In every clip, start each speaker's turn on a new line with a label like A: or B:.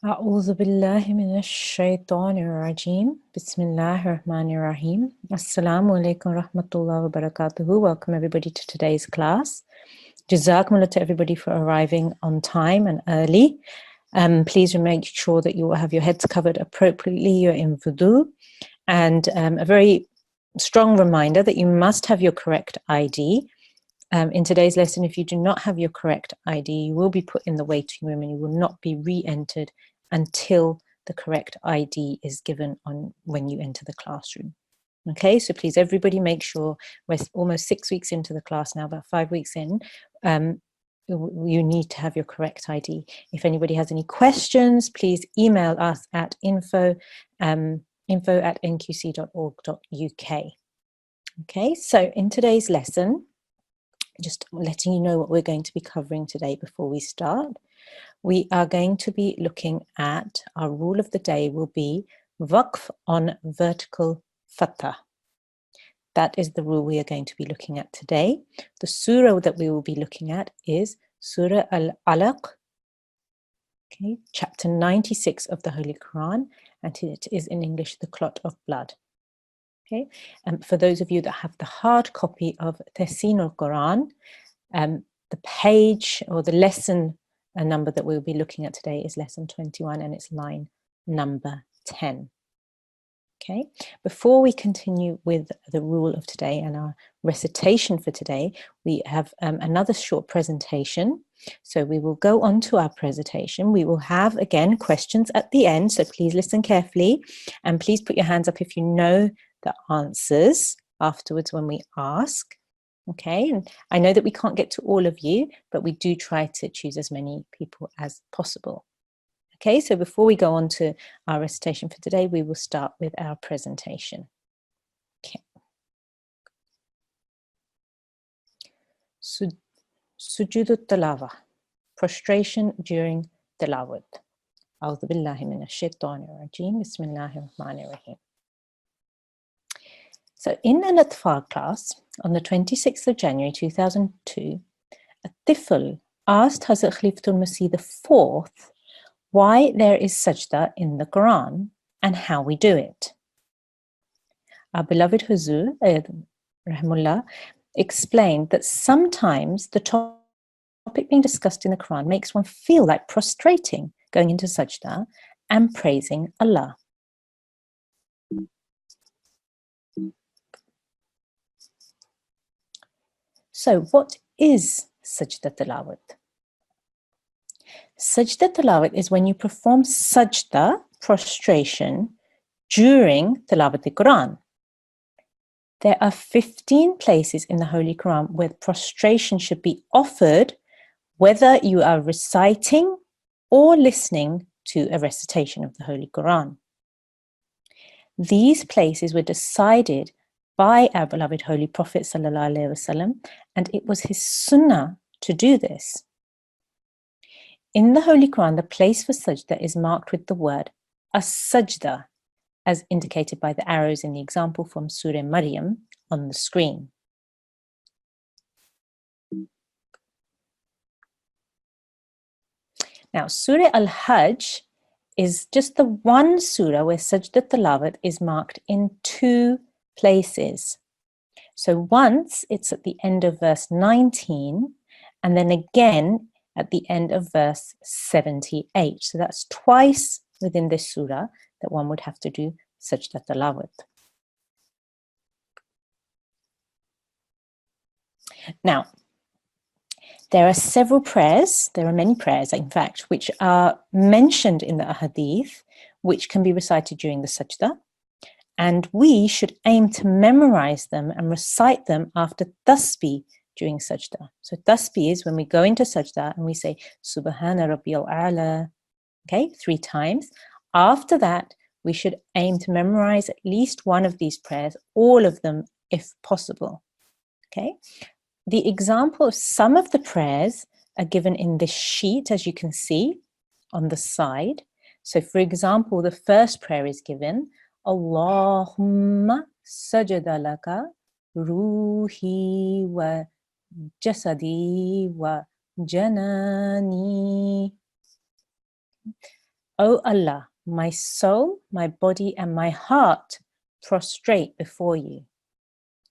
A: أعوذ بالله من الشيطان الرجيم بسم الله الرحمن الرحيم Assalamu alaikum rahmatullahi wa barakatuhu. Welcome everybody to today's class. Jazakumullah to everybody for arriving on time and early. Please make sure that you will have your heads covered appropriately. You're in wudu. And a very strong reminder that you must have your correct ID. In today's lesson, if you do not have your correct ID, you will be put in the waiting room and you will not be re-entered until the correct ID is given on when you enter the classroom. Okay, so please everybody make sure, we're almost 6 weeks into the class now, about 5 weeks in, you need to have your correct ID. If anybody has any questions, please email us at info@nqc.org.uk. Okay, so in today's lesson, just letting you know what we're going to be covering today before we start. We are going to be looking at, our rule of the day will be Waqf on vertical Fatah. That is the rule we are going to be looking at today. The surah that we will be looking at is Surah Al-Alaq, okay, chapter 96 of the Holy Quran, and it is in English, the clot of blood. Okay, and for those of you that have the hard copy of Talimul-Quran, the page or the lesson number that we'll be looking at today is lesson 21 and it's line number 10. Okay, before we continue with the rule of today and our recitation for today, we have another short presentation. So we will go on to our presentation. We will have, again, questions at the end. So please listen carefully and please put your hands up if you know the answers afterwards when we ask. Okay, and I know that we can't get to all of you, but we do try to choose as many people as possible. Okay, so before we go on to our recitation for today, we will start with our presentation. Okay. Sujood al-Tilawa, prostration during tilawat. A'udhu billahi minash shaitanir rajeem. Bismillahir rahmanir rahim. So in an Atfal class on the 26th of January 2002, a tifl asked Hazrat Khalifatul Masih IV why there is sajda in the Quran and how we do it. Our beloved Huzur, Rahimullah, explained that sometimes the topic being discussed in the Quran makes one feel like prostrating, going into sajda and praising Allah. So what is sajda tilawat? Sajda tilawat is when you perform sajda, prostration, during tilawat al-Quran. There are 15 places in the Holy Quran where prostration should be offered, whether you are reciting or listening to a recitation of the Holy Quran. These places were decided by our beloved Holy Prophet ﷺ, and it was his sunnah to do this. In the Holy Quran, the place for sajda is marked with the word as-sajda, as indicated by the arrows in the example from Surah Maryam on the screen. Now, Surah Al-Hajj is just the one surah where sajda tilawat is marked in 2 places. So once it's at the end of verse 19, and then again at the end of verse 78. So that's twice within this surah that one would have to do sajda tilawat. Now, there are several prayers, there are many prayers in fact, which are mentioned in the ahadith, which can be recited during the sajda, and we should aim to memorize them and recite them after tasbih during sajda. So tasbih is when we go into sajda and we say Subhana Rabbiyal A'la, okay, 3 times. After that, we should aim to memorize at least one of these prayers, all of them if possible. Okay. The example of some of the prayers are given in this sheet, as you can see on the side. So for example, the first prayer is given, Allahumma sajada laka ruhi wa jasadi wa janani. O Allah, my soul, my body, and my heart prostrate before you.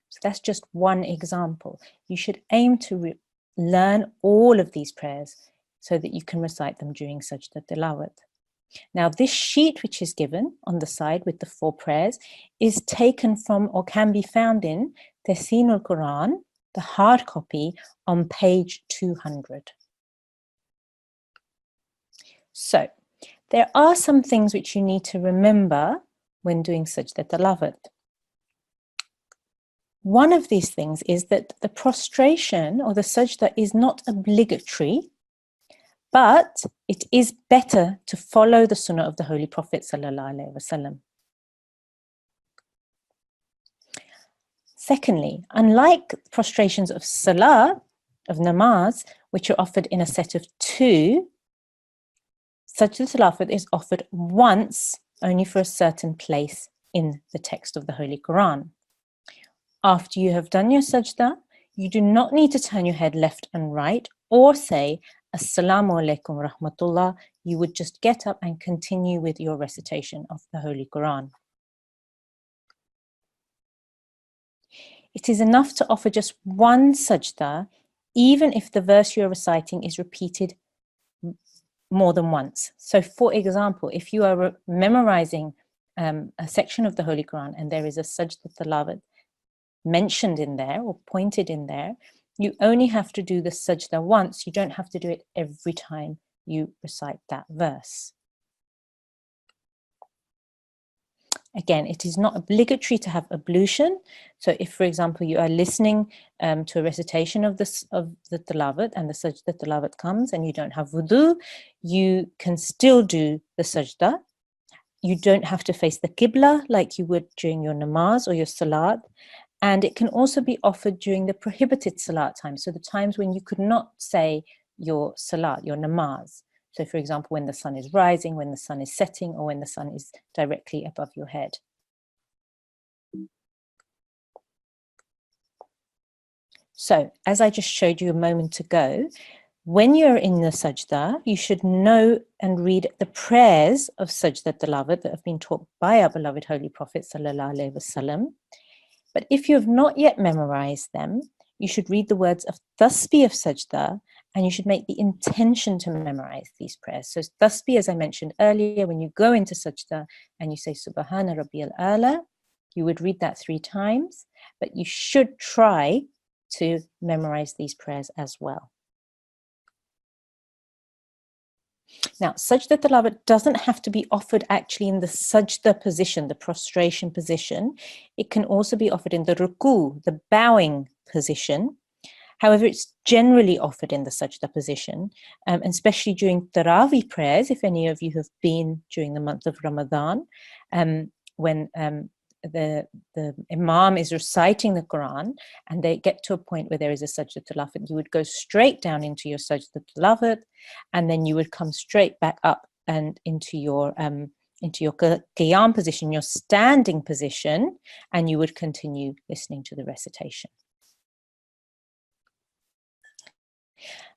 A: So that's just one example. You should aim to learn all of these prayers so that you can recite them during Sajda Tilawat. Now, this sheet which is given on the side with the 4 prayers is taken from or can be found in Talimul-Quran, the hard copy, on page 200. So, there are some things which you need to remember when doing Sajda Tilawat. One of these things is that the prostration or the sajda is not obligatory, but it is better to follow the sunnah of the Holy Prophet sallallahu alaihi wasallam. Secondly, unlike prostrations of salah, of namaz, which are offered in a set of 2, Sajda Tilawat is offered once, only for a certain place in the text of the Holy Quran. After you have done your sajda, you do not need to turn your head left and right or say, Assalamu alaikum rahmatullah. You would just get up and continue with your recitation of the Holy Quran. It is enough to offer just one sajda, even if the verse you're reciting is repeated more than once. So, for example, if you are memorizing a section of the Holy Quran and there is a sajda tilawat mentioned in there or pointed in there, you only have to do the sajda once. You don't have to do it every time you recite that verse. Again, it is not obligatory to have ablution. So if, for example, you are listening to a recitation of the tilawat and the sajda tilawat comes and you don't have wudu, you can still do the sajda. You don't have to face the qibla like you would during your namaz or your salat. And it can also be offered during the prohibited salat times, so the times when you could not say your salat, your namaz. So, for example, when the sun is rising, when the sun is setting, or when the sun is directly above your head. So, as I just showed you a moment ago, when you're in the sajda, you should know and read the prayers of Sajda Tilawat that have been taught by our beloved Holy Prophet sallallahu alaihi wasallam. But if you have not yet memorized them, you should read the words of tasbih of sajda, and you should make the intention to memorize these prayers. So tasbih, as I mentioned earlier, when you go into sajda and you say Subhana Rabbiyal A'la, you would read that 3 times, but you should try to memorize these prayers as well. Now, Sajda Tilawat doesn't have to be offered actually in the sajda position, the prostration position. It can also be offered in the ruku, the bowing position. However, it's generally offered in the sajda position, and especially during Tarawih prayers, if any of you have been during the month of Ramadan, when the Imam is reciting the Quran and they get to a point where there is a Sajda Tilawat, you would go straight down into your Sajda Tilawat, and then you would come straight back up and into your qiyam position, your standing position, and you would continue listening to the recitation.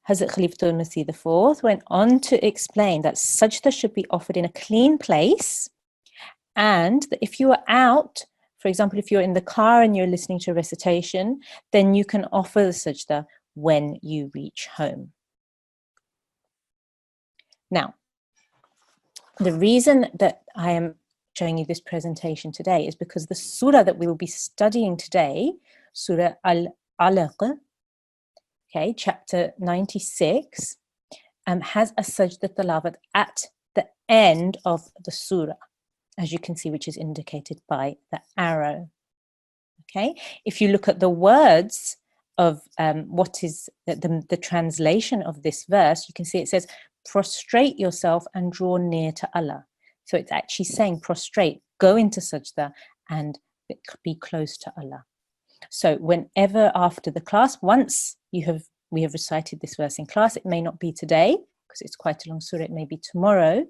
A: Hazrat Khalifatul Masih IV went on to explain that sajda should be offered in a clean place, and that if you are out, for example, if you're in the car and you're listening to a recitation, then you can offer the sajda when you reach home. Now, the reason that I am showing you this presentation today is because the surah that we will be studying today, Surah Al-Alaq, okay, chapter 96, has a sajda tilawat at the end of the surah, as you can see, which is indicated by the arrow. Okay, if you look at the words of what is the translation of this verse, you can see it says, prostrate yourself and draw near to Allah. So it's actually saying prostrate, go into sajda and be close to Allah. So whenever after the class, once we have recited this verse in class, it may not be today because it's quite a long surah, it may be tomorrow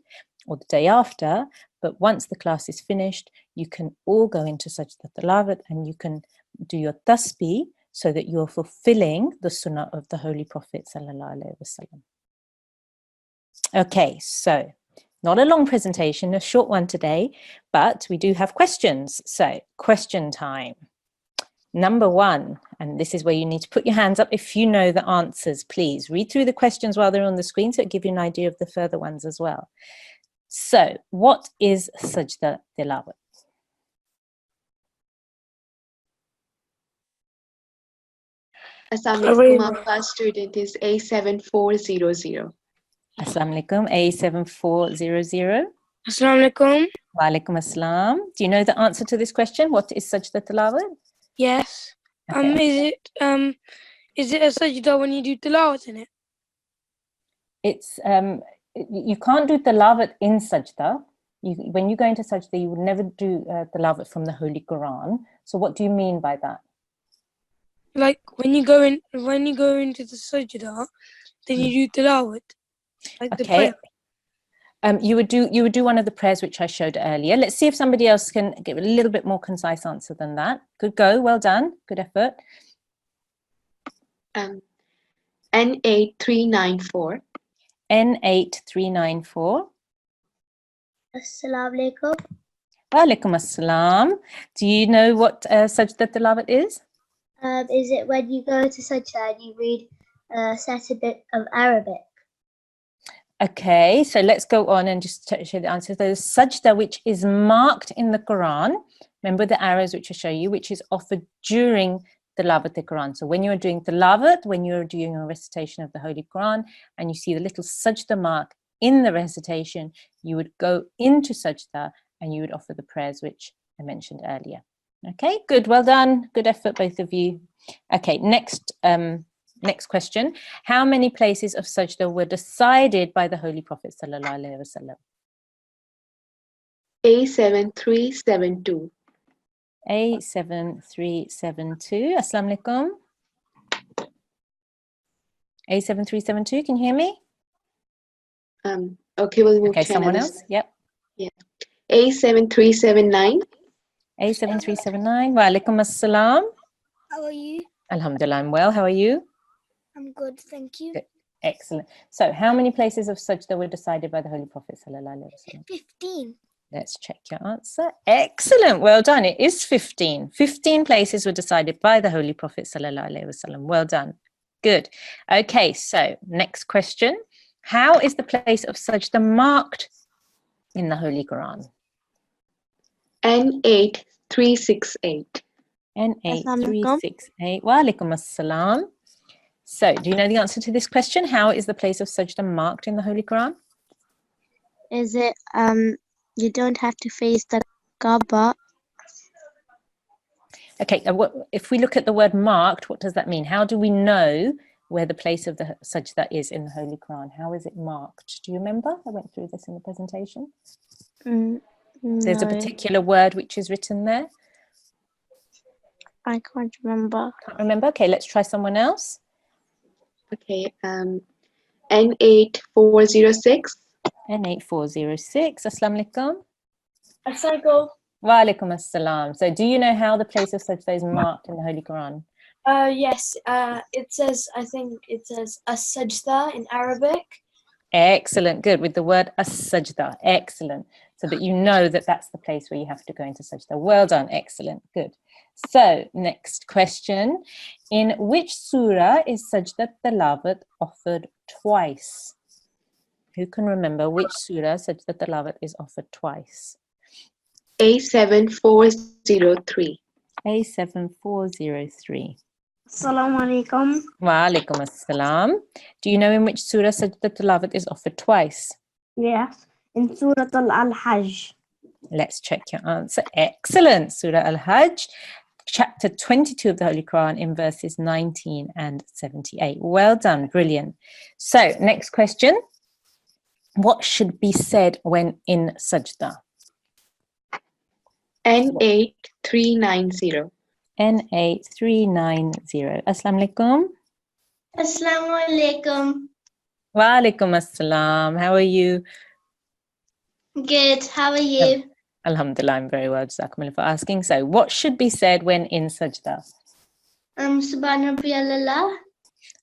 A: or the day after, but once the class is finished, you can all go into Sajda Tilawat and you can do your tasbih so that you're fulfilling the sunnah of the Holy Prophet sallallahu alaihi wasallam. Okay, so Not a long presentation, a short one today, but we do have questions. So, question time. Number 1, and this is where you need to put your hands up if you know the answers, please. Read through the questions while they're on the screen so it'll give you an idea of the further ones as well. So, what is sajda tilawat?
B: Assalamu alaikum. Our class student is A7400.
A: Assalamu alaikum, A7400.
C: Assalamu alaikum.
A: Wa alaikum assalam. Do you know the answer to this question? What is sajda tilawat?
C: Yes.
A: Okay.
C: Is it a sajda when you do tilawat in it?
A: It's you can't do tilawat in sajda. When you go into sajda, you would never do tilawat from the Holy Quran. So what do you mean by that?
C: Like when you go into the sajda, then you do tilawat. Like the prayer.
A: You would do one of the prayers which I showed earlier. Let's see if somebody else can give a little bit more concise answer than that. Good go, well done, good effort.
B: N8394.
A: N8394.
D: Assalamu alaikum.
A: Wa alaikum assalam. Do you know what sajda tilawat is?
D: Is it when you go to sajda and you read a certain bit of Arabic?
A: Okay, so let's go on and just show the answers. There's sajda which is marked in the Quran. Remember the arrows which I show you, which is offered during tilawat the Quran. So when you're doing tilawat, when you're doing a recitation of the Holy Quran, and you see the little sajda mark in the recitation, you would go into sajda and you would offer the prayers which I mentioned earlier. Okay, good, well done, good effort, both of you. Okay, next question. How many places of sajda were decided by the Holy Prophet sallallahu alaihi wasallam?
B: A7372.
A: A7372. Assalamu alaikum. A7372, can you hear me?
B: Okay, we'll move
A: okay,
B: to
A: someone
B: another.
A: else. Yep.
B: Yeah. A7379.
A: A7379. Wa alaikum assalam.
D: How are you?
A: Alhamdulillah, I'm well. How are you?
D: I'm good, thank you.
A: Good. Excellent. So, how many places of sajda were decided by the Holy Prophet sallallahu alaihi wasallam?
D: 15.
A: Let's check your answer. Excellent. Well done. It is 15. 15 places were decided by the Holy Prophet sallallahu alaihi wasallam. Well done. Good. Okay, so next question. How is the place of sajda marked in the Holy Quran?
B: N8368.
A: N8368. Wa alaikum assalam. So, do you know the answer to this question? How is the place of sajda marked in the Holy Quran?
D: Is it you don't have to face the Kaaba?
A: Okay, if we look at the word marked, what does that mean? How do we know where the place of the sajda is in the Holy Quran? How is it marked? Do you remember? I went through this in the presentation. There's a particular word which is written there.
D: I can't remember.
A: Can't remember? Okay, let's try someone else.
B: Okay, N8406.
A: N8406. Assalamu alaikum.
C: Assalamu
A: Wa alaikum assalam. So, do you know how the place of sajda is marked in the Holy Quran?
C: Yes. It says, I think it says as-sajda in Arabic.
A: Excellent. Good. With the word as-sajda. Excellent. So that you know that that's the place where you have to go into sajda. Well done. Excellent. Good. So, next question. In which surah is sajda tilawat offered twice? Who can remember which surah sajda tilawat is offered twice?
B: A7403.
A: A7403.
D: Assalamu alaikum.
A: Wa alaikum assalam. Do you know in which surah sajda tilawat is offered twice?
D: Yes, in Surah Al-Hajj.
A: Let's check your answer. Excellent. Surah Al-Hajj, chapter 22 of the Holy Quran in verses 19 and 78. Well done. Brilliant. So, next question. What should be said when in sajda?
B: N8390.
A: N8390. Assalamu alaikum.
D: Assalamu alaikum.
A: Wa alaikum assalam. How are you?
D: Good, how are you?
A: Alhamdulillah, I'm very well. Jazakumullah for asking. So, what should be said when in sajda?
D: Subhana Rabbiyallah.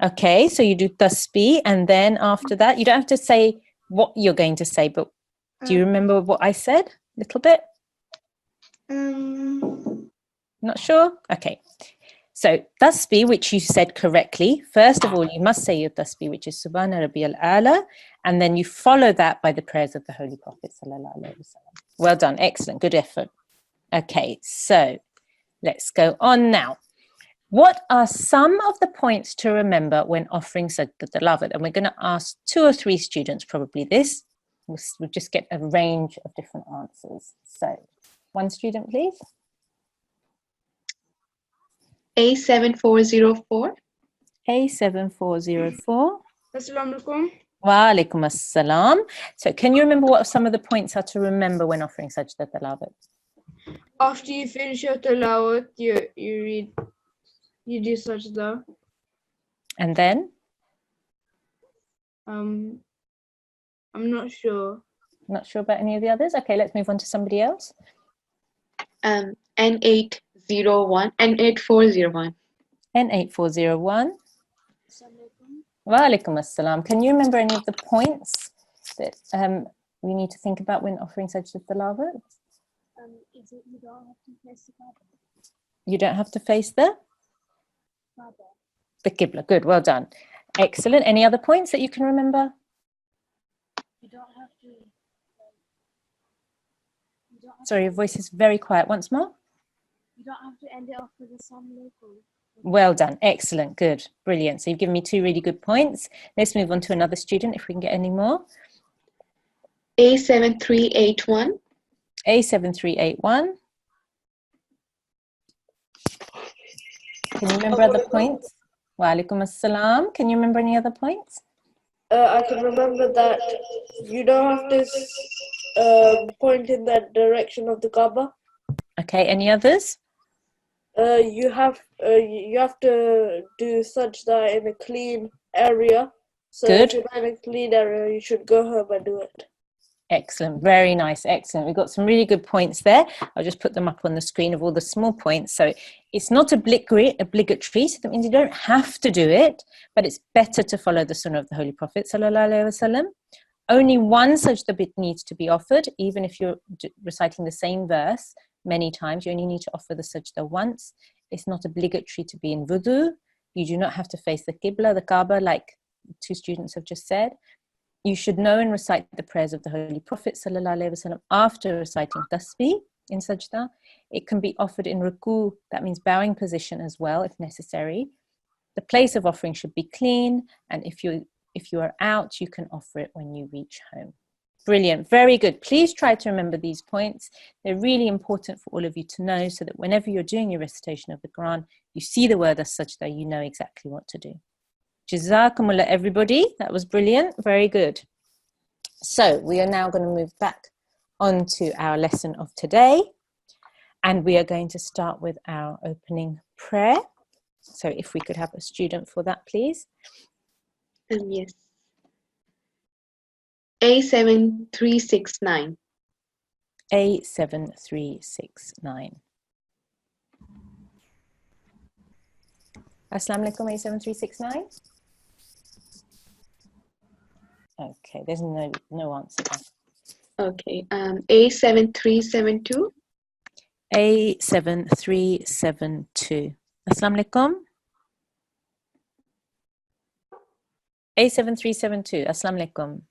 A: Okay, so you do tasbih, and then after that, you don't have to say what you're going to say, but Do you remember what I said? A little bit? Not sure? Okay. So, tasbih, which you said correctly, first of all, you must say your tasbih, which is Subhana Rabbiyal A'la, and then you follow that by the prayers of the Holy Prophet Sallallahu Alaihi Wasallam. Well done. Excellent. Good effort. Okay, so let's go on now. What are some of the points to remember when offering Sajda Tilawat? And we're going to ask 2 or 3 students probably this. We'll just get a range of different answers. So, one student, please.
B: A7404.
A: A7404.
C: Assalamu alaikum.
A: Wa alaikum assalam. So, can you remember what some of the points are to remember when offering Sajda Tilawat?
C: After you finish your tilawat, you do sajda.
A: And then?
C: I'm not sure.
A: Not sure about any of the others? Okay, let's move on to somebody else.
B: N801, N8401.
A: N8401. Wa alaikum assalam. Can you remember any of the points that we need to think about when offering Sajda Tilawat?
D: Is it you don't have to face the Kaaba?
A: You don't have to face the Qibla. Good, well done. Excellent. Any other points that you can remember?
D: You don't have to.
A: Sorry, your voice is very quiet. Once more.
D: You don't have to end it off with Assalamu alaikum.
A: Well done. Excellent. Good. Brilliant. So you've given me 2 really good points. Let's move on to another student if we can get any more.
B: A7381.
A: A7381. Can you remember other points? Wa alaikum assalam. Can you remember any other points?
E: I can remember that you don't have to point in that direction of the Kaaba.
A: Okay, any others?
E: You have to do sajda in a clean area. So
A: Good.
E: if you're not in a clean area, you should go home and do it.
A: Excellent. Very nice. Excellent. We've got some really good points there. I'll just put them up on the screen of all the small points. So it's not obligatory, so that means you don't have to do it, but it's better to follow the sunnah of the Holy Prophet Sallallahu Alaihi Wasallam. Only one sajda bit needs to be offered, even if you're reciting the same verse many times. You only need to offer the sajda once. It's not obligatory to be in wudu. You do not have to face the Qibla, the Kaaba, like 2 students have just said. You should know and recite the prayers of the Holy Prophet Sallallahu Alaihi Wasallam after reciting tasbih in sajda. It can be offered in ruku, that means bowing position as well if necessary. The place of offering should be clean, and if you are out, you can offer it when you reach home. Brilliant, very good. Please try to remember these points. They're really important for all of you to know so that whenever you're doing your recitation of the Quran, you see the word as sajda, you know exactly what to do. Jazakumullah everybody, that was brilliant, very good. So we are now going to move back on to our lesson of today, and we are going to start with our opening prayer. So if we could have a student for that, please.
B: Yes. A7369.
A: A7369. Assalamu alaikum, A7369. Okay, there's no answer there.
B: Okay. A7372.
A: A7372. Assalamu alaikum. A7372. Assalamu alaikum.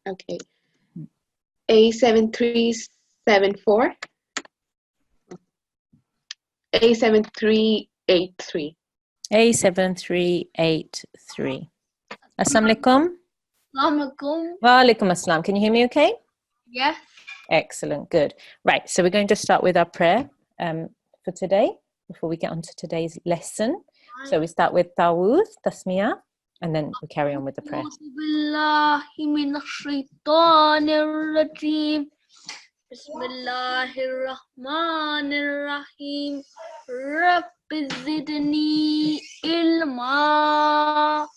B: Okay. A7374. A7383.
A: A7383. Assalamu alaikum.
D: Assalamu alaikum.
A: Wa alaikum assalam. Can you hear me okay?
D: Yes.
A: Excellent, good. Right, so we're going to start with our prayer for today before we get on to today's lesson. So we start with Tawud, Tasmiyah, and then we carry on with the prayer.
D: Bismillahirrahmanirrahim. Rabbi zidni ilma.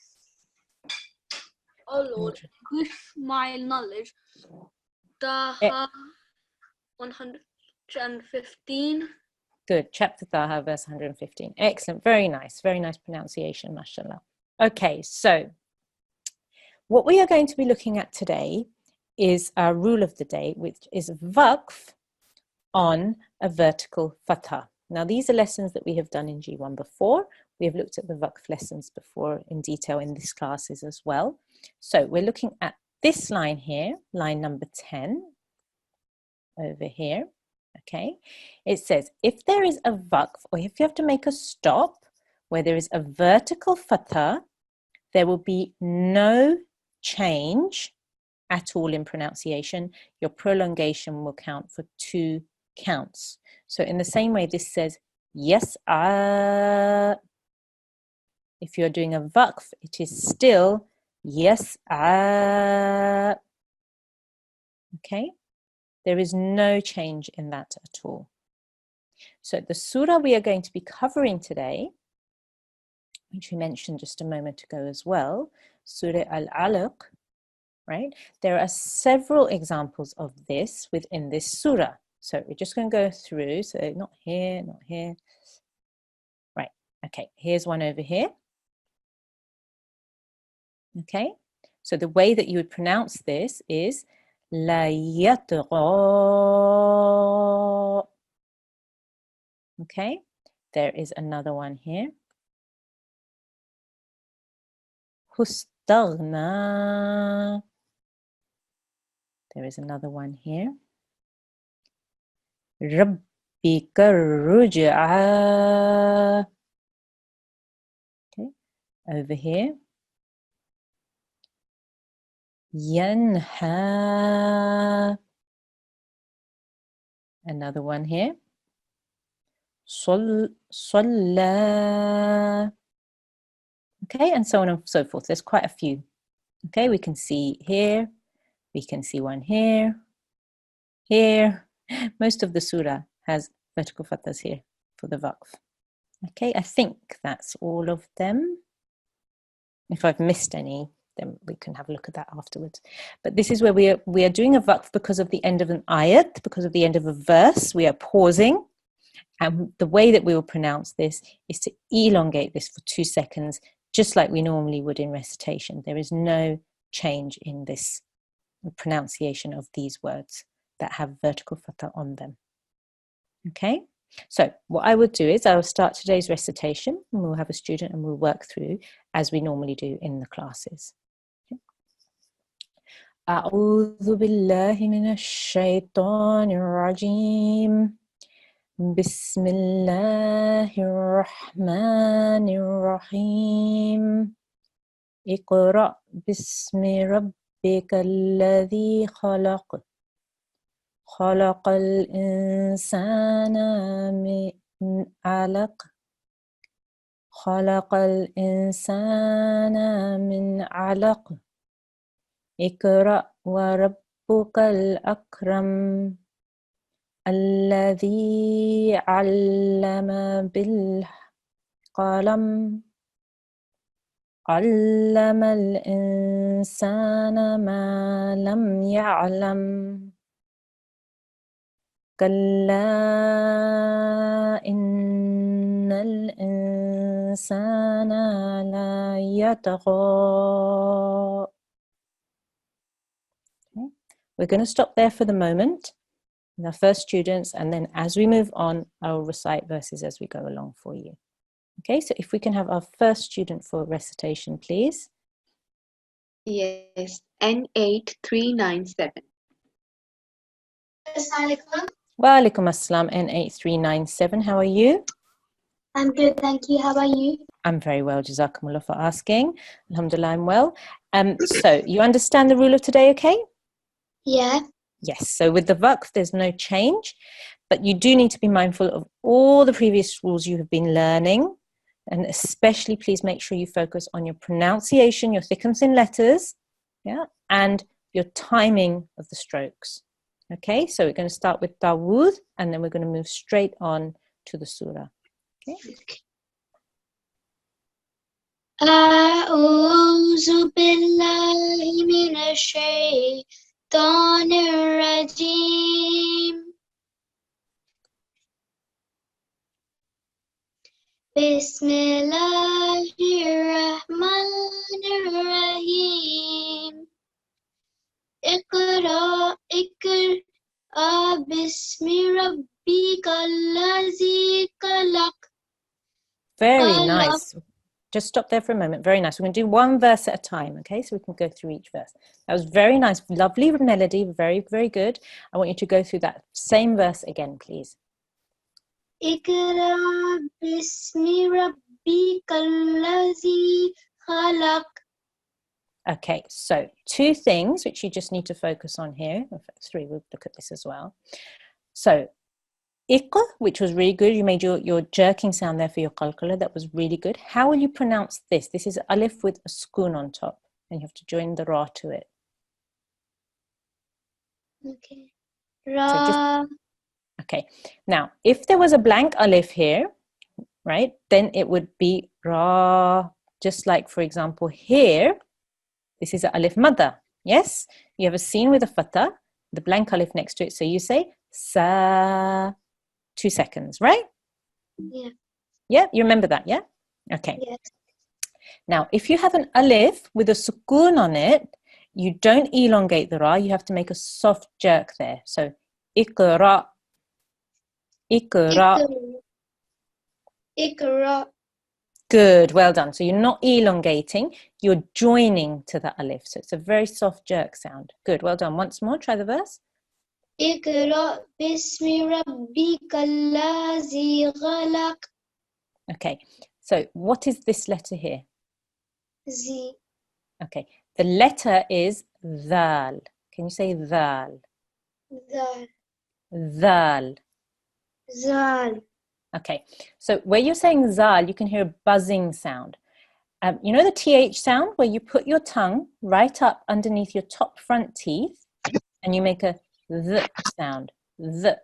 D: Oh Lord, increase my knowledge. Taha 115.
A: Good, chapter Taha, verse 115. Excellent, very nice pronunciation, mashallah. Okay, so what we are going to be looking at today is our rule of the day, which is Waqf on a vertical Fatah. Now, these are lessons that we have done in G1 before. We have looked at the Waqf lessons before in detail in these classes as well. So we're looking at this line here, line number 10, over here, okay? It says, if there is a Waqf, or if you have to make a stop where there is a vertical Fatah, there will be no change at all in pronunciation. Your prolongation will count for 2 counts. So in the same way, this says, yes, if you're doing a Waqf, it is still, yes, okay? There is no change in that at all. So the surah we are going to be covering today, which we mentioned just a moment ago as well, Surah Al-Alaq, right? There are several examples of this within this surah. So we're just going to go through. So not here, not here. Right, okay, here's one over here. Okay, so the way that you would pronounce this is La yatgha. Okay, there is another one here. Hustaghna. There is another one here. Rabbika ruj'a. Okay, over here. Yanha. Another one here. Salla. Okay, and so on and so forth. There's quite a few. Okay, we can see here. We can see one here. Here. Most of the surah has vertical fathahs here for the Waqf. Okay, I think that's all of them. If I've missed any, then we can have a look at that afterwards. But this is where we are doing a Waqf because of the end of an ayat, because of the end of a verse. We are pausing. And the way that we will pronounce this is to elongate this for 2 seconds, just like we normally would in recitation. There is no change in this pronunciation of these words that have vertical fatah on them. Okay, so what I would do is I will start today's recitation, and we'll have a student and we'll work through as we normally do in the classes. أعوذ بالله من الشيطان الرجيم. بسم الله الرحمن الرحيم. اقرأ باسم ربك الذي خلق. خلق الإنسان من علق. خلق الإنسان من علق. اقرأ وربك الأكرم. الذي علم بالقلم. علم الإنسان ما لم يعلم. كلا إن الإنسان لا يطغى. Okay. We're going to stop there for the moment with our first students, and then as we move on, I'll recite verses as we go along for you. Okay, so if we can have our first student for recitation, please.
B: Yes, N8397.
A: Wa alaikum assalam, N8397. How are you?
D: I'm good, thank you. How about you?
A: I'm very well, Jazakumullah for asking. Alhamdulillah, I'm well. So you understand the rule of today, okay?
D: Yeah.
A: Yes, so with the Waqf, there's no change, but you do need to be mindful of all the previous rules you have been learning, and especially please make sure you focus on your pronunciation, your thick and thin letters, yeah, and your timing of the strokes. Okay, so we're going to start with Dawood, and then we're going to move straight on to the surah. Okay.
D: أعوذ بالله من الشيطان الرجيم. بسم الله الرحمن الرحيم. اقرأ اقرأ باسم ربك الذي خلق.
A: Very
D: خلق.
A: nice. Just stop there for a moment. Very nice. We're going to do one verse at a time, okay? So we can go through each verse. That was very nice. Lovely melody. Very, very good. I want you to go through that same verse again, please.
D: اقرأ باسم ربك الذي خلق.
A: Okay, so two things which you just need to focus on here. In fact, three, we'll look at this as well. So, iqra, which was really good. You made your jerking sound there for your qalqala. That was really good. How will you pronounce this? This is alif with a sukoon on top. And you have to join the ra to it.
D: Okay.
A: So just,
D: Ra.
A: okay, now, if there was a blank alif here, right, then it would be ra, just like, for example, here, this is a alif madda, yes? You have a scene with a fatah, the blank alif next to it, so you say sa, 2 seconds, right?
D: Yeah.
A: Yeah, you remember that, yeah? Okay.
D: Yes.
A: Now, if you have an alif with a sukoon on it, you don't elongate the ra, you have to make a soft jerk there. So, iqra, iqra.
D: Iqra.
A: Good, well done. So you're not elongating, you're joining to the alif. So it's a very soft jerk sound. Good, well done. Once more, try the verse.
D: اقرأ باسم ربك الذي خلق.
A: Okay, so what is this letter here?
D: Z.
A: Okay, the letter is dhal. Can you say dhal?
D: Zal.
A: Dhal.
D: Zal.
A: Okay, so where you're saying zal, you can hear a buzzing sound. You know the TH sound where you put your tongue right up underneath your top front teeth and you make a th sound. Th.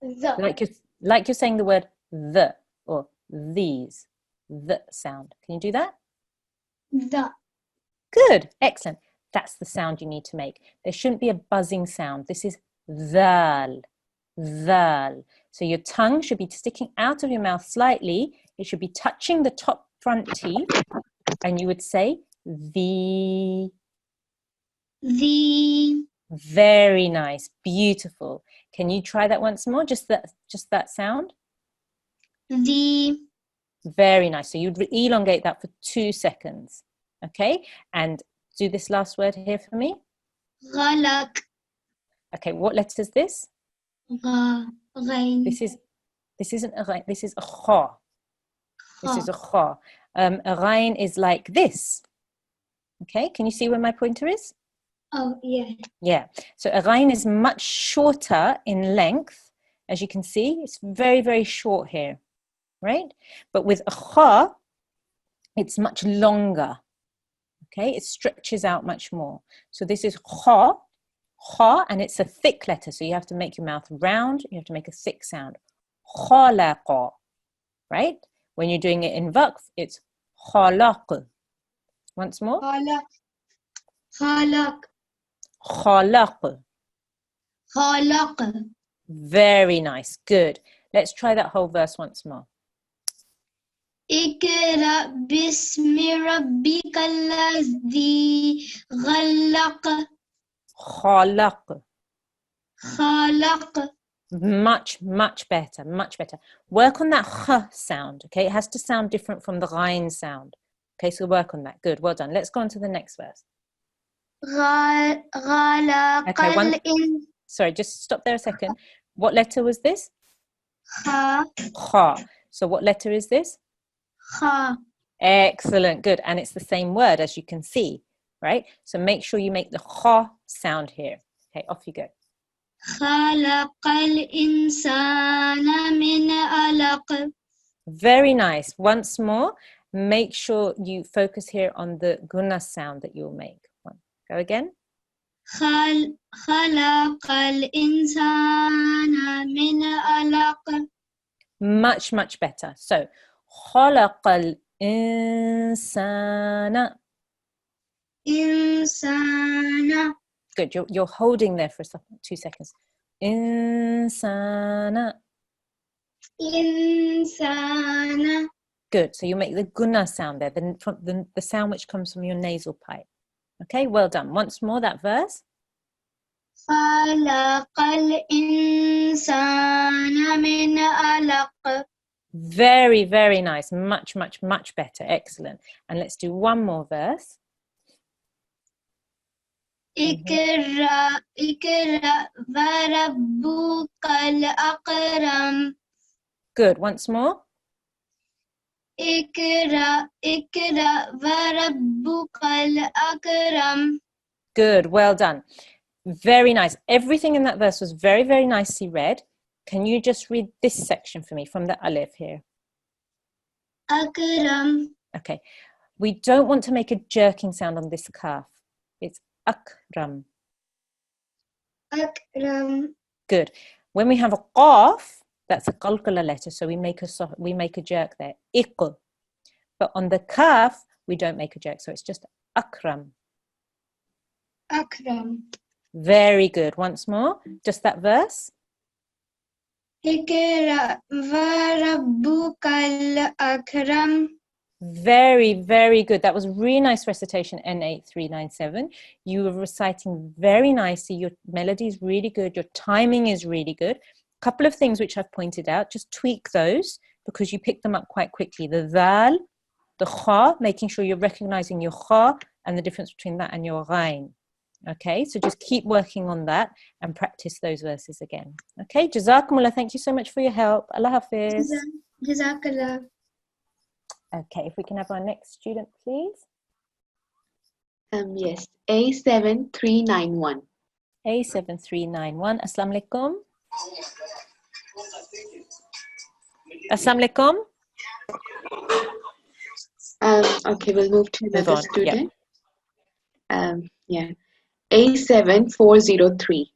D: The.
A: Like you're saying the word the or these. The sound. Can you do that?
D: The.
A: Good. Excellent. That's the sound you need to make. There shouldn't be a buzzing sound. This is dhal. Dhal. So your tongue should be sticking out of your mouth slightly. It should be touching the top front teeth. And you would say the.
D: The.
A: Very nice. Beautiful. Can you try that once more? Just that sound?
D: The.
A: Very nice. So you'd elongate that for 2 seconds. Okay? And do this last word here for me.
D: غلق.
A: Okay, what letter is this?
D: غين.
A: This isn't a ghain, this is a kha. This is a kha. A ghain is like this. Okay, can you see where my pointer is?
D: Oh, yeah.
A: Yeah, so a ghain is much shorter in length. As you can see, it's very, very short here, right? But with a kha, it's much longer. Okay, it stretches out much more. So this is kha, kha, and it's a thick letter. So you have to make your mouth round. You have to make a thick sound. Khalaqa, right? When you're doing it in waqf, it's khalaq. Once more.
D: خلق. خلق.
A: Khalaq.
D: خلق.
A: Very nice. Good. Let's try that whole verse once more.
D: اقرأ باسم ربك الذي خلق.
A: Khalaq.
D: خلق.
A: Much, much better. Much better. Work on that kh sound. Okay, it has to sound different from the ghain sound. Okay, so work on that. Good. Well done. Let's go on to the next verse.
D: خلق
A: Okay, sorry, just stop there a second. What letter was this?
D: خ.
A: Kha. So what letter is this?
D: خ.
A: Excellent. Good. And it's the same word, as you can see, right? So make sure you make the kha sound here. Okay, off you go.
D: خلق الإنسان من علق.
A: Very nice. Once more, make sure you focus here on the guna sound that you'll make. Go again.
D: خلق الإنسان من علق.
A: Much, much better. So, خلق الإنسان.
D: إنسان.
A: Good. You're holding there for 2 seconds. إنسان.
D: إنسان.
A: Good. So you make the guna sound there, the sound which comes from your nasal pipe. Okay, well done. Once more, that verse.
D: خلق الإنسان من علق.
A: Very, very nice. Much, much, much better. Excellent. And let's do one more verse.
D: اقرأ وربك الأكرم.
A: Good. Once more.
D: اقرأ وربك الأكرم.
A: Good. Well done. Very nice. Everything in that verse was very, very nicely read. Can you just read this section for me from the alif here?
D: أكرم.
A: Okay. We don't want to make a jerking sound on this kaf. It's akram.
D: أكرم.
A: Good. When we have a qaf, that's a qalqala letter, so we make a jerk there. Iql. But on the kaf, we don't make a jerk, so it's just akram.
D: أكرم.
A: Very good. Once more, just that verse.
D: اقرأ وربك الأكرم.
A: Very, very good. That was really nice recitation, N8397. You were reciting very nicely. Your melody is really good. Your timing is really good. A couple of things which I've pointed out, just tweak those because you pick them up quite quickly. The dhal, the kha, making sure you're recognizing your kha and the difference between that and your ghain. Okay, so just keep working on that and practice those verses again. Okay, Jazakumullah, thank you so much for your help. Allah Hafiz.
D: جزاك الله.
A: Okay, if we can have our next student, please.
B: Yes, A7391.
A: A7391. Assalamu alaikum. Assalamu alaikum.
B: Okay, we'll move to
A: Move
B: another
A: on,
B: student. Yeah, A7403.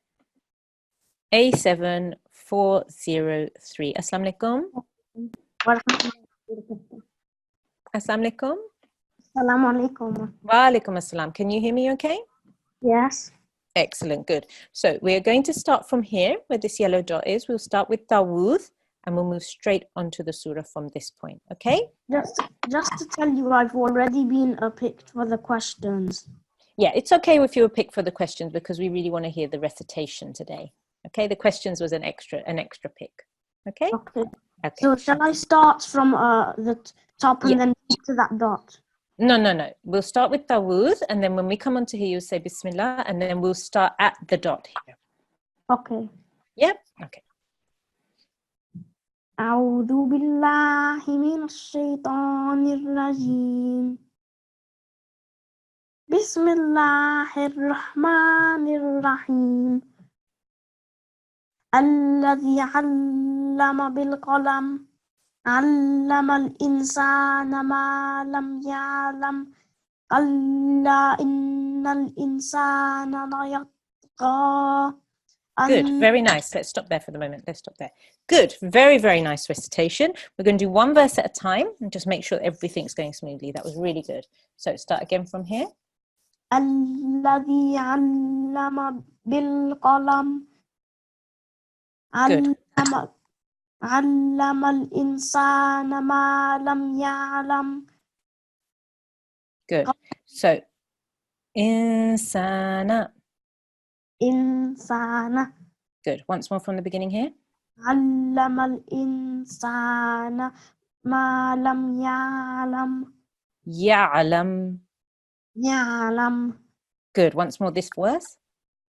A: A7403. Assalamu alaikum. Assalamu alaikum.
F: Assalamu alaikum.
A: Wa alaikum assalam. Can you hear me okay?
F: Yes.
A: Excellent, good. So we are going to start from here where this yellow dot is. We'll start with Dawood and we'll move straight onto the surah from this point, okay?
F: Just to tell you, I've already been picked for the questions.
A: Yeah, it's okay if you were picked for the questions because we really want to hear the recitation today. Okay, the questions was an extra pick. Okay?
F: Okay.
A: Okay.
F: So shall I start from the top and then to that dot?
A: No. We'll start with Dawood and then when we come on to here, you'll say Bismillah and then we'll start at the dot here.
F: Okay.
A: Yep. Okay.
F: أعوذ بالله من الشيطان الرجيم. بسم الله الرحمن الرحيم. الذي علم بالقلم علم الإنسان ما لم يعلم كلا إن الإنسان ليطغى.
A: Good, very nice. Let's stop there for the moment. Let's stop there. Good, very, very nice recitation. We're going to do one verse at a time and just make sure everything's going smoothly. That was really good. So start again from here.
F: الذي علم بالقلم
A: Good.
F: علم الإنسان ما لم يعلم.
A: Good. So, insana.
F: إنسان.
A: Good. Once more from the beginning here.
F: علم الإنسان ما لم يعلم.
A: Ya'lam.
F: يعلم.
A: Good. Once more this verse.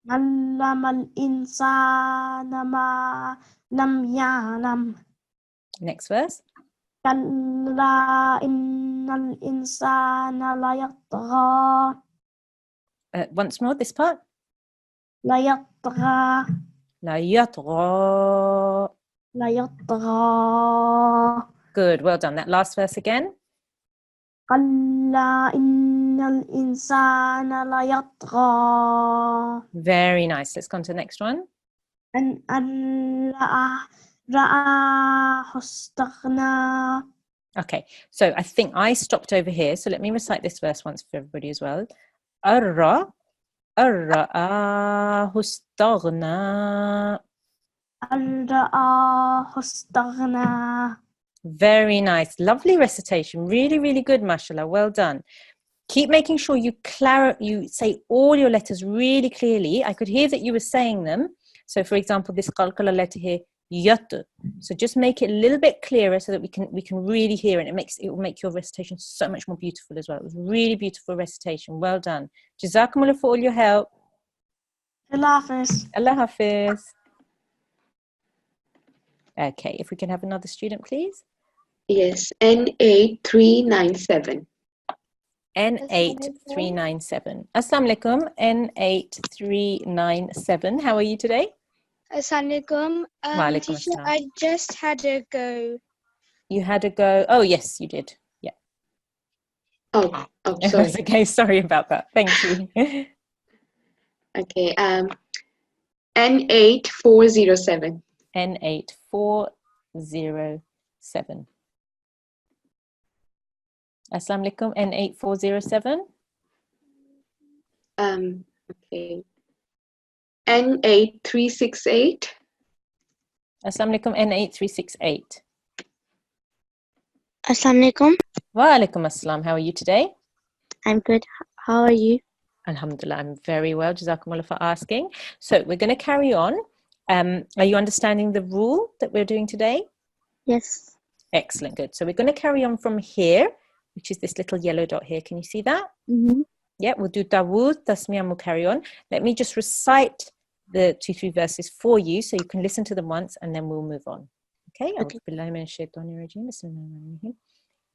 F: علم الإنسان ما لم يعلم.
A: Next verse.
F: كلا إن الإنسان ليطغى.
A: Once more this part.
F: ليطغى.
A: La yatgha.
F: ليطغى.
A: Good. Well done. That last verse again.
F: كلا إن الإنسان ليطغى.
A: Very nice. Let's go on to the next one.
F: أن رآه استغنى.
A: Okay. So I think I stopped over here. So let me recite this verse once for everybody as well. Arra'ahu istaghna.
F: رآه استغنى.
A: Very nice. Lovely recitation. Really, really good, mashallah. Well done. Keep making sure you say all your letters really clearly. I could hear that you were saying them. So for example, this qalqala letter here, yat. So just make it a little bit clearer so that we can really hear it. It will make your recitation so much more beautiful as well. It was really beautiful recitation. Well done. Jazakumullah for all your help.
F: Allah Hafiz.
A: Allah Hafiz. Okay, if we can have another student, please.
B: Yes, N8397.
A: N8397. Assalamu alaikum. N8397. How are you today?
G: Assalamualaikum.
A: Walaikum
G: Teacher,
A: assalam.
G: I just had a go.
A: You had a go. Oh, yes, you did. Yeah.
B: Oh, sorry.
A: That's okay. Sorry about that. Thank you.
B: Okay. N8407.
A: N8407. Assalamu alaikum. N8407.
B: Okay. N8368.
A: Assalamu alaikum. N8368.
F: Assalamualaikum.
A: Wa alaikum assalam. How are you today?
F: I'm good. How are you?
A: Alhamdulillah, I'm very well. Jazakumullah for asking. So we're going to carry on. Are you understanding the rule that we're doing today?
F: Yes.
A: Excellent, good. So we're going to carry on from here, which is this little yellow dot here. Can you see that?
F: Mm-hmm.
A: Yeah, we'll do Dawood, Tasmiyah, and we'll carry on. Let me just recite the 2-3 verses for you so you can listen to them once and then we'll move on. Okay?
F: Okay.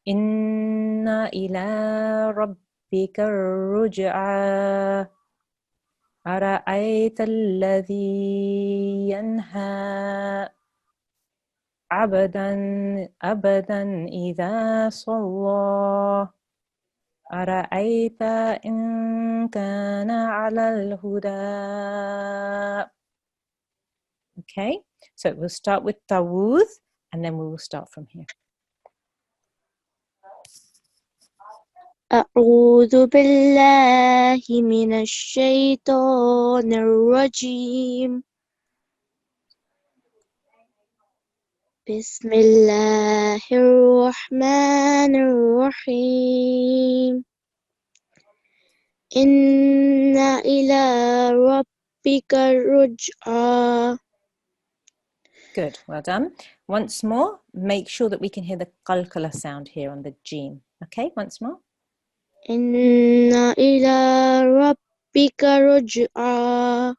A: Inna ila rabbika ruj'a ara'ayta alladhi yanha abadan idha salla أرأيت إن كان على الهدى. Okay, so we'll start with Dawood and then we will start from here.
F: أعوذ بالله من الشيطان الرجيم. بسم الله الرحمن الرحيم. إن إلى ربك الرجعى.
A: Good, well done. Once more, make sure that we can hear the qalqala sound here on the jeen. Okay, once more.
F: إن إلى ربك الرجعى.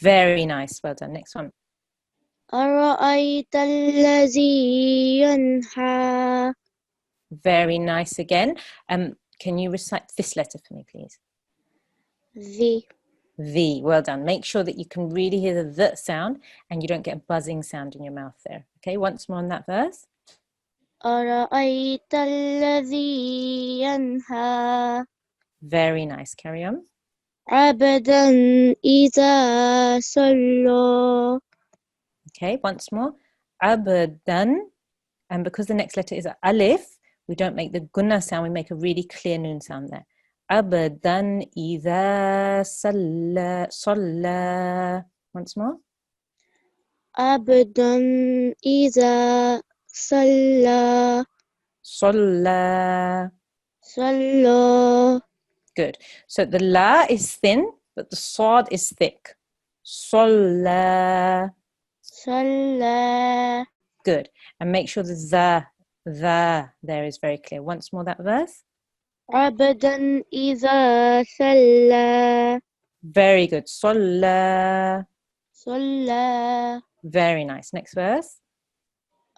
A: Very nice, well done. Next one.
F: أرأيت الذي ينهى.
A: Very nice again. Can you recite this letter for me, please? The. Well done. Make sure that you can really hear the sound and you don't get a buzzing sound in your mouth there. Okay, once more on that verse.
F: أرأيت الذي ينهى.
A: Very nice. Carry on.
F: عبدا إذا صلى.
A: Okay, once more. Abadan. And because the next letter is a alif, we don't make the gunna sound, we make a really clear noon sound there. Abadan idha salla. Once more.
F: عبدا إذا صلى.
A: Salla. Good. So the la is thin, but the sad is thick. Salla. Good. And make sure the there is very clear. Once more that verse.
F: عبدا إذا صلى.
A: Very good. Salla. Very nice. Next verse.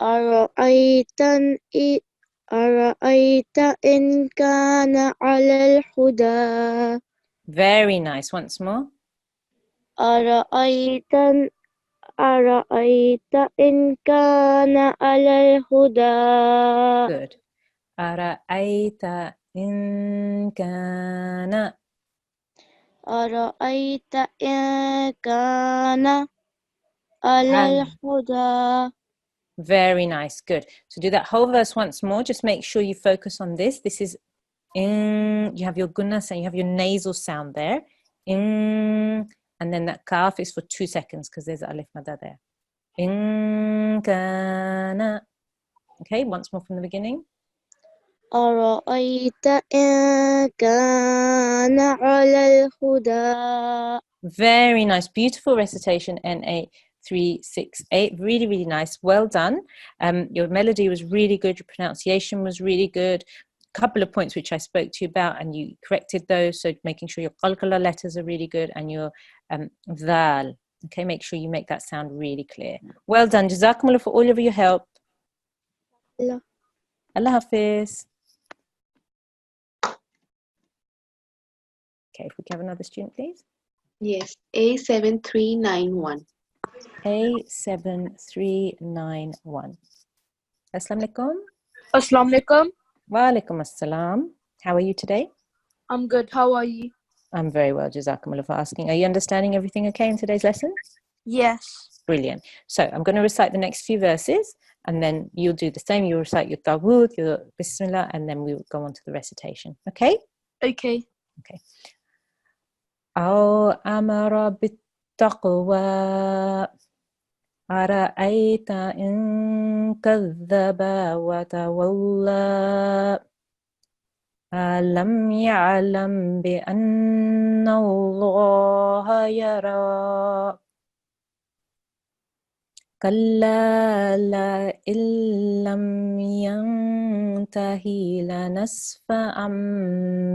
F: أرأيت إن كان على الهدى.
A: Very nice. Once more.
F: أرأيت إن كان على الهدى.
A: Good. أرأيت إن كان.
F: أرأيت إن كان على الهدى.
A: Very nice. Good. So do that whole verse once more. Just make sure you focus on this. This is in. You have your gunna sound. You have your nasal sound there. In. And then that kaf is for 2 seconds because there's alif madda there. In kana. Okay, once more from the beginning.
F: أرأيت إن كان على الهدى.
A: Very nice, beautiful recitation, N8368. Really, really nice. Well done. Your melody was really good. Your pronunciation was really good. A couple of points which I spoke to you about, and you corrected those. So making sure your qalqala letters are really good, and your dhal. Okay, make sure you make that sound really clear. Well done. Jazakumullah for all of your help.
F: Allah.
A: Allah Hafiz. Okay, if we can have another student, please.
B: Yes, A7391.
A: A7391. Assalamu alaikum.
C: Assalamu alaikum.
A: Wa alaikum assalam. How are you today?
C: I'm good. How are you?
A: I'm very well, Jazakumullah for asking. Are you understanding everything okay in today's lesson?
C: Yes.
A: Brilliant. So I'm going to recite the next few verses, and then you'll do the same. You'll recite your Tawud, your Bismillah, and then we'll go on to the recitation. Okay?
C: Okay.
A: Okay. أو أمر بالتقوى أرأيت إن كذب وتولى ألم يعلم بأن الله يرى كلا لئن لم ينته لنسفعا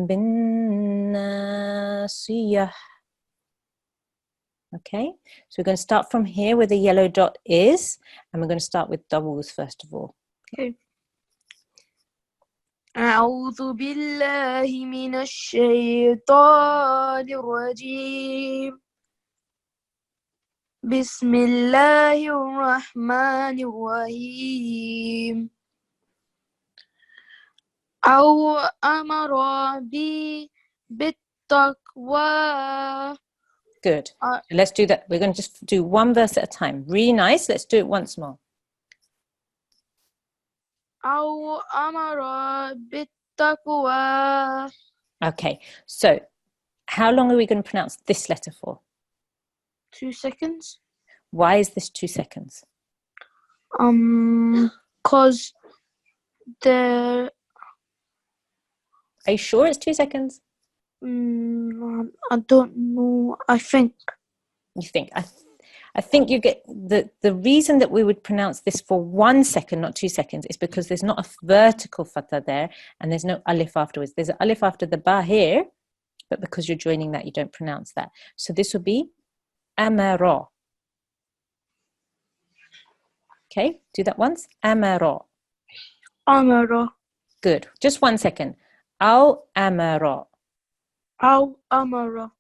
A: بالناصية. Okay, so we're going to start from here where the yellow dot is, and we're going to start with doubles first of all.
C: Okay. أعوذ بالله من الشيطان الرجيم. بسم الله الرحمن الرحيم. أو أمر بالتقوى.
A: Good. Let's do that. We're going to just do one verse at a time. Really nice. Let's do it once more.
C: أو أمر بالتقوى.
A: Okay, so how long are we going to pronounce this letter for?
C: 2 seconds.
A: Why is this 2 seconds?
C: Cause the
A: Are you sure it's 2 seconds?
C: I don't know. I think.
A: You think? I think you get the reason that we would pronounce this for 1 second, not 2 seconds, is because there's not a vertical fatha there, and there's no alif afterwards. There's an alif after the ba here, but because you're joining that, you don't pronounce that. So this would be amara. Okay, do that once. Amara.
C: Amara.
A: Good. Just 1 second. Al amara.
C: Al amara.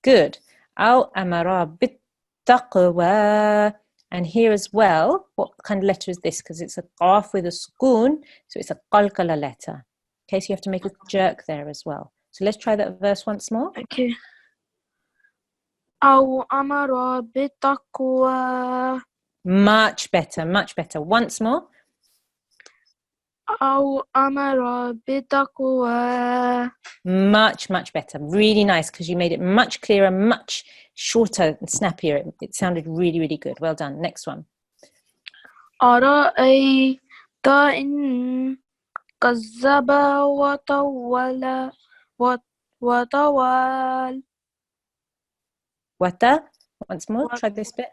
A: Good. Al amara bit taqwa. And here as well, what kind of letter is this? Because it's a qaf with a sukoon, so it's a qalqala letter. Okay, so you have to make a jerk there as well. So let's try that verse once more.
C: Okay. Al amara bitaqwa.
A: Much better, much better. Once more.
C: Al amara bitaqwa.
A: Much, much better. Really nice, because you made it much clearer, much shorter and snappier. It sounded really, really good. Well done. Next one.
C: أرأيت إن كذب وتولى وتوال.
A: Wata. Once more. Try this bit.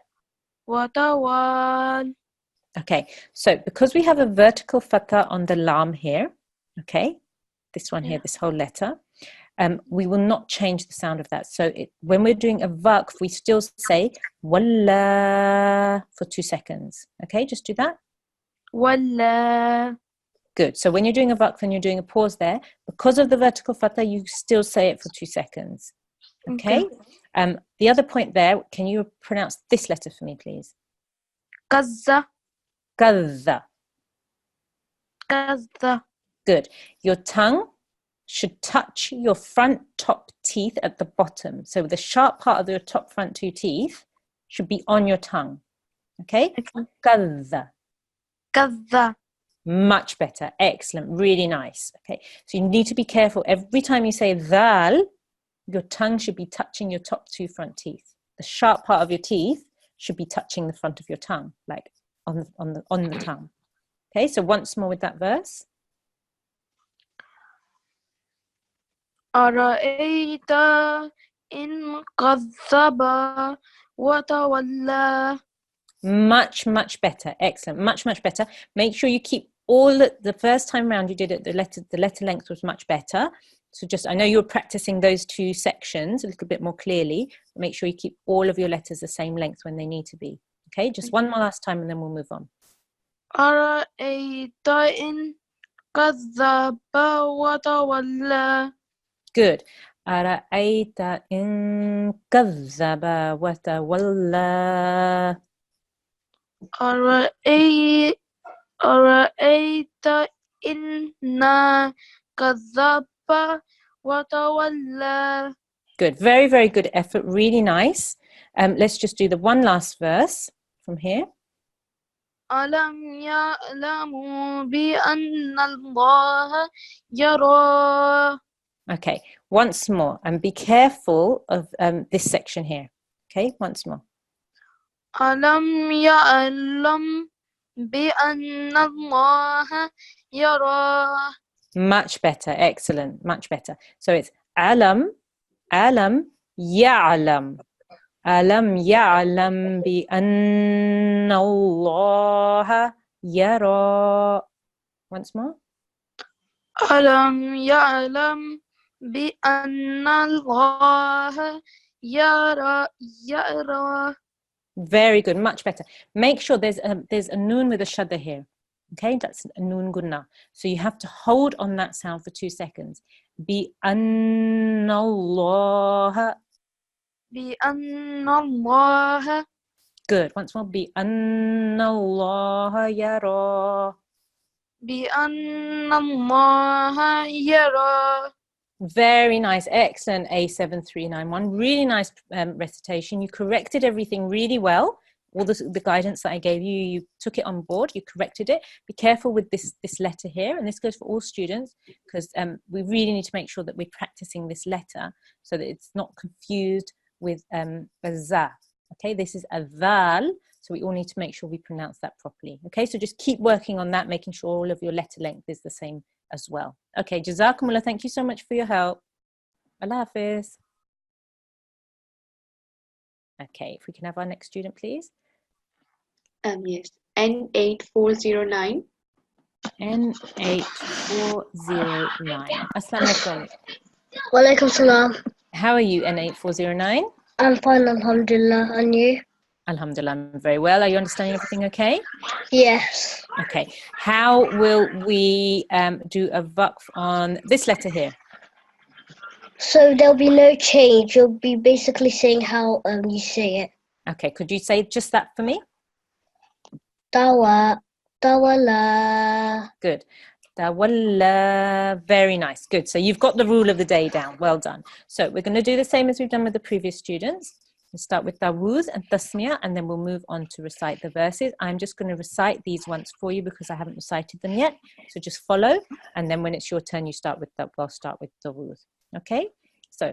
C: وتوال.
A: Okay, so because we have a vertical fatha on the lam here, okay, this one here, this whole letter, we will not change the sound of that. So when we're doing a waqf, we still say walla for 2 seconds. Okay, just do that.
C: Walla.
A: Good. So when you're doing a waqf and you're doing a pause there, because of the vertical fatha, you still say it for 2 seconds. Okay. The other point there, can you pronounce this letter for me, please?
C: Kazza.
A: Kadha.
C: Kazza.
A: Good. Your tongue should touch your front top teeth at the bottom. So the sharp part of your top front 2 teeth should be on your tongue. Okay? Kadha.
C: Kazza.
A: Much better. Excellent. Really nice. Okay. So you need to be careful. Every time you say dhal, your tongue should be touching your top 2 front teeth. The sharp part of your teeth should be touching the front of your tongue, like on the tongue. Okay, so once more with that verse.
C: أرأيت إن كذب وتولى.
A: Much better. Excellent. Much better. Make sure you keep all the first time round you did it, the letter length was much better. So just, I know you're practicing those two sections a little bit more clearly. Make sure you keep all of your letters the same length when they need to be. Okay, just one more last time and then we'll move on.
C: أرأيت إن كذب وتولى.
A: Good. أرأيت إن كذب وتولى.
C: أرأيت إن كذب وتولى.
A: Good. Very good effort. Really nice. Let's just do the one last verse from here.
C: ألم يعلموا بأن الله يرى.
A: Okay, once more, and be careful of this section here. Okay, once more.
C: ألم يعلم بأن الله يرى.
A: Much better, excellent, much better. So it's alam ya'lam. Alam ya'lam bi anna Allah yara. Once more.
C: ألم يعلم بأن الله يرى.
A: Very good, much better. Make sure there's a noon with a shadda here. Okay, that's a noon guna. So you have to hold on that sound for 2 seconds. Bi anna Allah.
C: بأن الله.
A: Good. Once more. Bi anna Allah yara.
C: بأن الله يرى.
A: Very nice, excellent. A7391. Really nice recitation. You corrected everything really well. All the guidance that I gave you, you took it on board. You corrected it. Be careful with this letter here, and this goes for all students because we really need to make sure that we're practicing this letter so that it's not confused with a za. Okay, this is a dhal, so we all need to make sure we pronounce that properly. Okay, so just keep working on that, making sure all of your letter length is the same as well. Okay, Jazakumullah, thank you so much for your help. Allah Hafiz. Okay, if we can have our next student, please.
B: Yes, N8409.
A: N8409. Assalamu alaikum.
D: Walaikum salam.
A: How are you, N8409?
D: I'm fine, alhamdulillah. And you?
A: Alhamdulillah, I'm very well. Are you understanding everything okay?
D: Yes.
A: Okay. How will we do a waqf on this letter here?
D: So there'll be no change. You'll be basically saying how you say it.
A: Okay, could you say just that for me?
D: Tawa, tawala.
A: Good. Tawalla. Very nice. Good. So you've got the rule of the day down. Well done. So we're going to do the same as we've done with the previous students. We'll start with Tawuz and Tasmiyah, and then we'll move on to recite the verses. I'm just going to recite these once for you because I haven't recited them yet. So just follow, and then when it's your turn, you start with I'll start with Tawuz. Okay? So,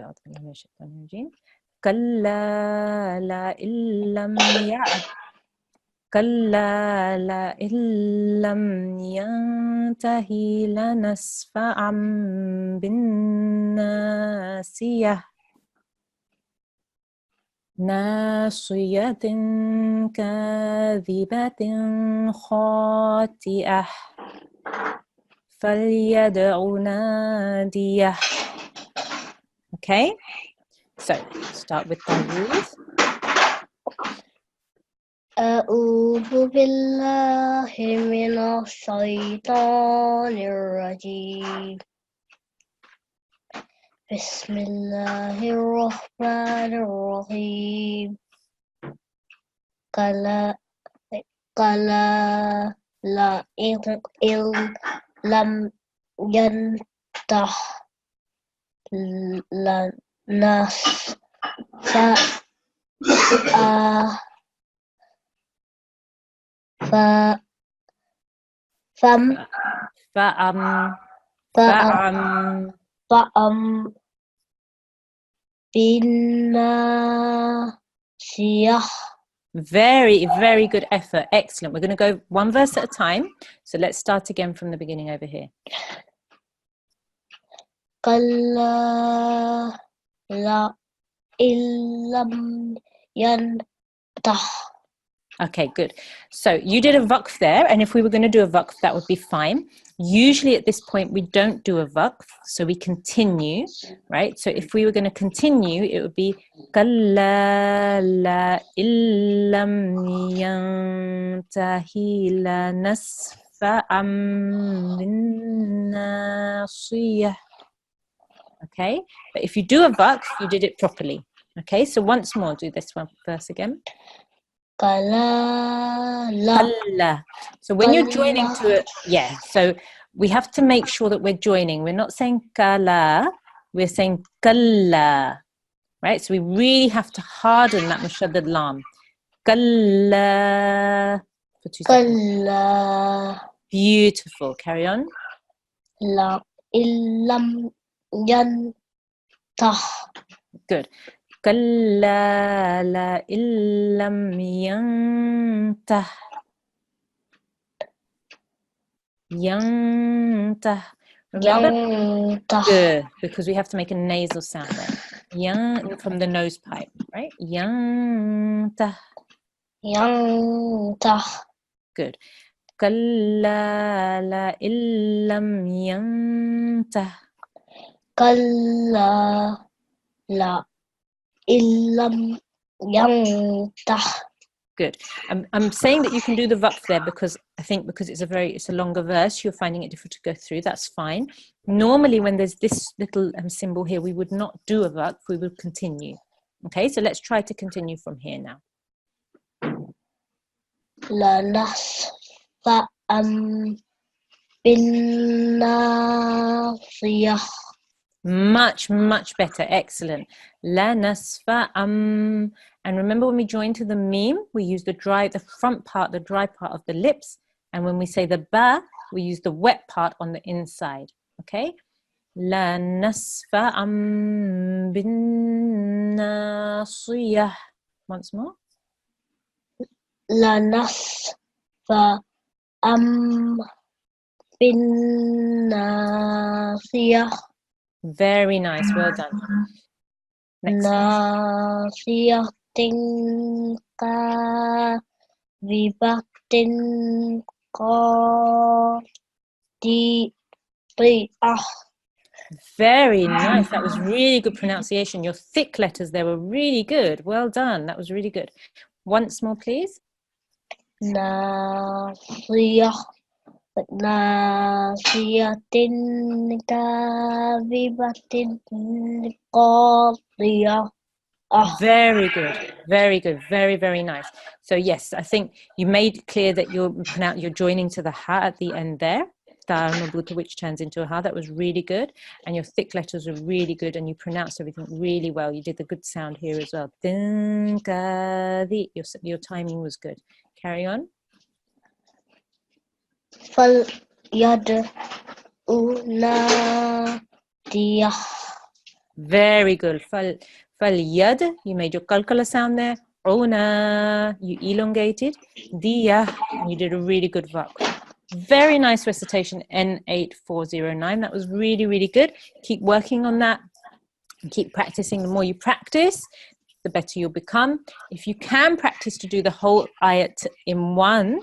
A: Kalla la illam ya'ad. كلا لئن لم ينته لنسفعا بالناصية ناصية كاذبة خاطئة فليدع ناديه. Okay, so start with the rules.
D: أعوذ بالله من الشيطان الرجيم. بسم الله الرحمن الرحيم. كلا لئن لم ينته لنسفعا فأم بالناصية.
A: Very, very good effort. Excellent. We're going to go one verse at a time. So let's start again from the beginning over here.
D: كلا لئن لم ينته.
A: Okay, good. So you did a waqf there, and if we were going to do a waqf, that would be fine. Usually at this point, we don't do a waqf, so we continue, right? So if we were going to continue, it would be كَلَّا لَئِن لَّمْ يَنْتَهِ لَنَسْفَعًا بِالنَّاصِيَةِ. Okay, but if you do a waqf, you did it properly. Okay, so once more, do this one verse again. Kalla. So when you're joining to it, yeah, so we have to make sure that we're joining. We're not saying kala, we're saying kalla, right? So we really have to harden that mushaddad lam. Kalla. For 2 seconds.
D: كلا
A: Beautiful. Carry on.
D: لئن لم ينته.
A: Good. كلا لئن لم ينته. Yantah. Remember?
D: ينته.
A: Good, because we have to make a nasal sound there. Yang from the nose pipe, right? Yantah.
D: ينته.
A: Good. كلا لئن لم ينته.
D: كلا لئن لم ينته.
A: Good. I'm saying that you can do the waqf there because I think because it's a longer verse, you're finding it difficult to go through. That's fine. Normally, when there's this little symbol here, we would not do a waqf. We would continue. Okay, so let's try to continue from here now.
D: لنسفعا بالناصية.
A: Much, much better. Excellent. La nasfa And remember when we join to the meme, we use the front part, the dry part of the lips. And when we say the ba, we use the wet part on the inside. Okay? La nasfa bin nasiyah. Once more.
D: لنسفعا بالناصية.
A: Very nice. Well done. Next.
D: ناصية كاذبة خاطئة.
A: Very nice. That was really good pronunciation. Your thick letters there were really good. Well done. That was really good. Once more, please.
D: ناصية كاذبة خاطئة.
A: Very good. Very good. Very, very nice. So yes, I think you made clear that you're joining to the ha at the end there. Ta marbuta, which turns into a ha. That was really good. And your thick letters were really good, and you pronounced everything really well. You did the good sound here as well. Your timing was good. Carry on.
D: فليدع ناديه.
A: Very good. Falyad, you made your kalkala sound there. Ona, you elongated. Diya, and you did a really good vok. Very nice recitation, N8409. That was really, really good. Keep working on that. Keep practicing. The more you practice, the better you'll become. If you can practice to do the whole ayat in one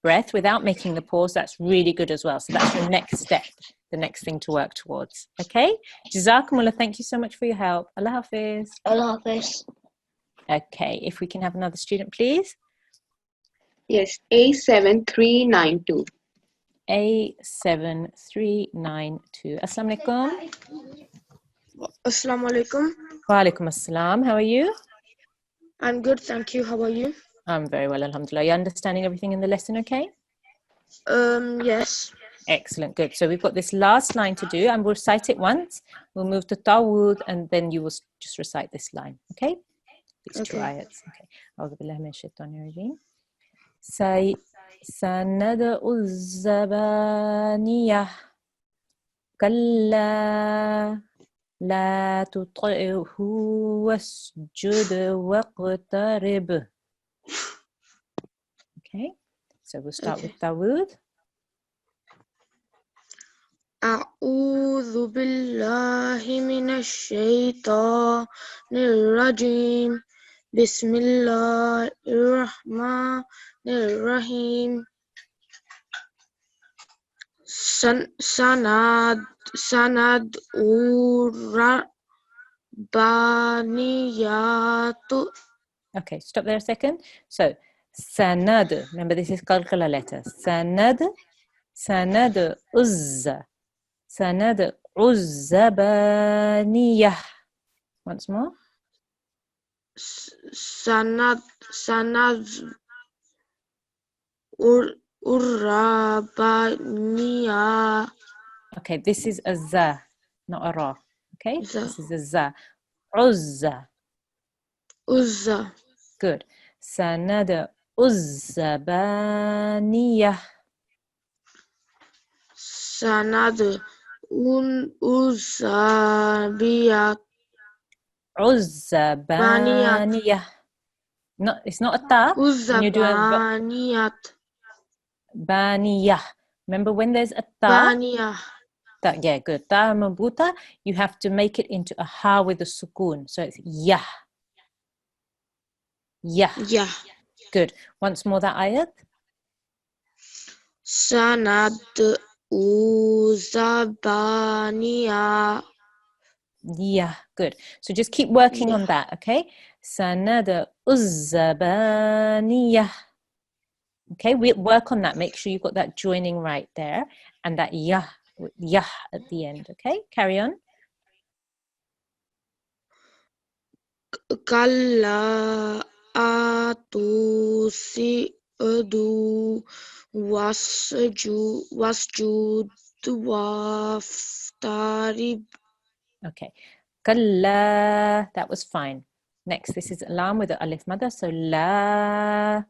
A: breath without making the pause, that's really good as well. So that's your next step, the next thing to work towards. Okay? Jazakumullah, thank you so much for your help. Allah Hafiz.
D: Allah Hafiz.
A: Okay, if we can have another student, please.
B: Yes, A7392.
A: A7392. Assalamu alaikum.
C: Assalamu alaikum.
A: Wa alaikum assalam. How are you?
C: I'm good, thank you. How are you?
A: I'm very well, alhamdulillah. You understanding everything in the lesson okay?
C: Yes.
A: Excellent, good. So we've got this last line to do, and we'll recite it once. We'll move to Tawud, and then you will just recite this line, okay? These two ayats. Okay. أعوذ بالله من الشيطان الرجيم. سندع الزبانية كلا لا تطعه واسجد واقترب. Okay, so we'll start with Dawood.
E: أعوذ بالله من الشيطان الرجيم بسم الله الرحمن الرحيم سندعو الربانيات.
A: Okay, stop there a second. So, sanad. Remember, this is qalqala letter. Sanad, sanad, uzza. Sanad, uzzabaniyah. Once more.
E: Urabaniya.
A: Okay, this is a za, not a ra. Okay,
E: Za.
A: this is a za. Uzza.
E: Uzza.
A: Good. Sanad, uzzabaniyah.
E: Sanad Uzabiyat.
A: Uzzabaniyah. No, it's not a ta. When you do a
E: Uzabaniyat.
A: baniyah. Remember when there's a ta?
E: Baniyah.
A: That, yeah, good. Ta mabuta, you have to make it into a ha with a sukoon. So it's yah. Yah.
E: Yeah.
A: Good. Once more that ayat.
E: Sanad Uzabaniya.
A: Yeah, good. So just keep working
E: Yeah.
A: on that, okay? Sanada uzzabaniyah. Okay, we work on that. Make sure you've got that joining right there and that yah at the end, okay? Carry on.
E: Kalla atusi'du wasjud waftarib.
A: Okay. Kalla, that was fine. Next, this is lam with the alif mother. So la,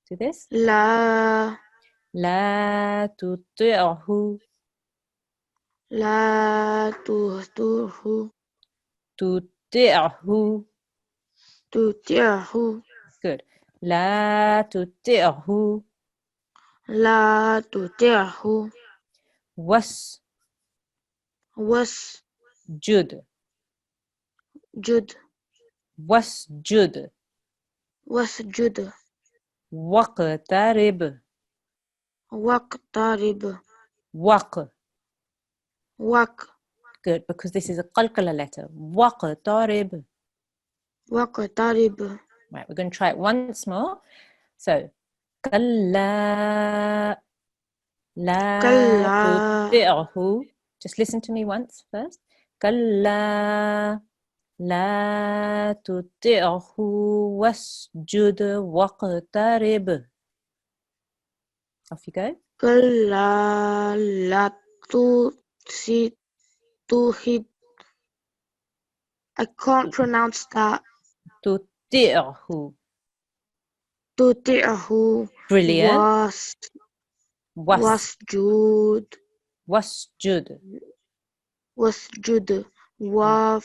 A: do this.
E: La
A: tuti'hu.
E: la tuhtuhu
A: Tuti'hu.
E: tuti'hu
A: Good. La tuti'hu.
E: la tuti'hu
A: wasjud.
E: wasjud
A: Waqtarib.
E: waqtarib
A: Waq. Good, because this is a qalqala letter. Waqtarib.
E: waqtarib.
A: Right, we're going to try it once more. So, kalla la
E: Kalla
A: tuti'hu. Just listen to me once first. Kalla la tuti'hu wasjud waqtarib. Off you go.
E: kalla la tuhid. I can't pronounce that.
A: Tuti'hu.
E: Tuti'hu
A: Brilliant.
E: wasjud
A: Wasjud.
E: wasjud
A: Waq.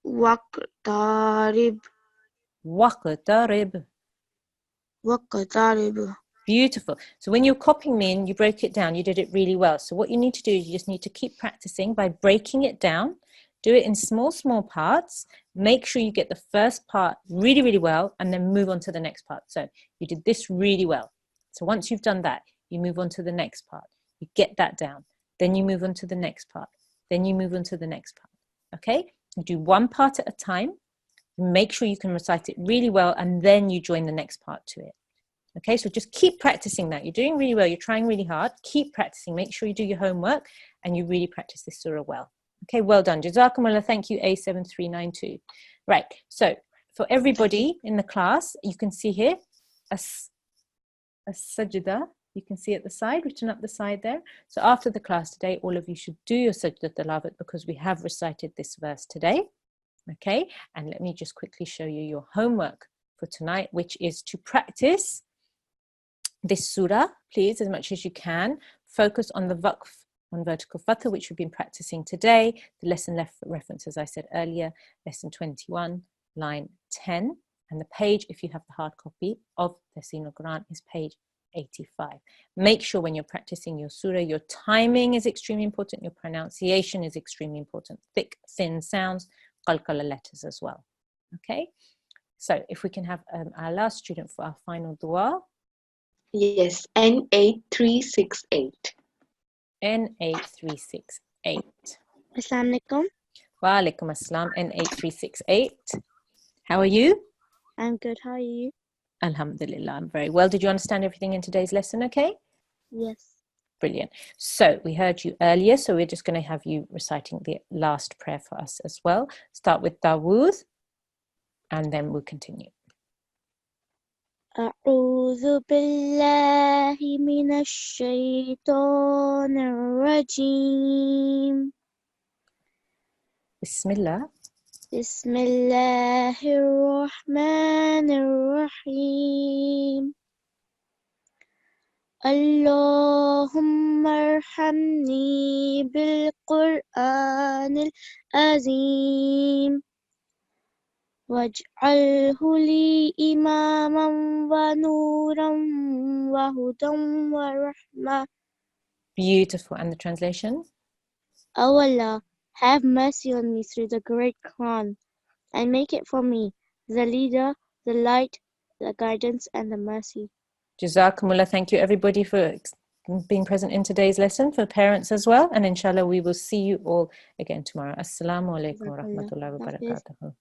E: waqtarib
A: Waqtarib.
E: waqtarib.
A: Beautiful. So when you're copying me and you broke it down, you did it really well. So what you need to do is you just need to keep practicing by breaking it down. Do it in small parts. Make sure you get the first part really, really well and then move on to the next part. So you did this really well. So once you've done that, you move on to the next part. You get that down. Then you move on to the next part. Then you move on to the next part. Okay? You do one part at a time. Make sure you can recite it really well and then you join the next part to it. Okay, so just keep practicing that. You're doing really well. You're trying really hard. Keep practicing. Make sure you do your homework and you really practice this surah well. Okay, well done. Jazakumullah. Thank you, A7392. Right, so for everybody in the class, you can see here a sajda. You can see at the side, written up the side there. So after the class today, all of you should do your sajda tilawat because we have recited this verse today. Okay, and let me just quickly show you your homework for tonight, which is to practice this surah, please, as much as you can. Focus on the Waqf on vertical Fatah, which we've been practicing today. The lesson reference, as I said earlier, lesson 21, line 10. And the page, if you have the hard copy of Tashilul-Qur'an, is page 85. Make sure when you're practicing your surah, your timing is extremely important, your pronunciation is extremely important. Thick, thin sounds, qalqala letters as well. Okay, so if we can have our last student for our final dua.
B: Yes, N8368.
A: N8368.
F: Assalamu alaikum.
A: Wa alaikum assalam, N8368. How are you?
F: I'm good. How are you?
A: Alhamdulillah, I'm very well. Did you understand everything in today's lesson okay?
F: Yes.
A: Brilliant. So we heard you earlier, so we're just going to have you reciting the last prayer for us as well. Start with Dawood, and then we'll continue.
F: أعوذ بالله من الشيطان الرجيم.
A: Bismillah.
F: بسم الله الرحمن الرحيم. اللهم ارحمني بالقرآن العظيم واجعله لي إماما ونورا وهدى ورحمة.
A: Beautiful. And the translation?
F: O Allah, have mercy on me through the great Quran, and make it for me the leader, the light, the guidance, and the mercy.
A: Jazakumullah. Thank you everybody for being present in today's lesson, for parents as well. And inshallah, we will see you all again tomorrow. Assalamu alaikum wa rahmatullahi wa barakatuhu.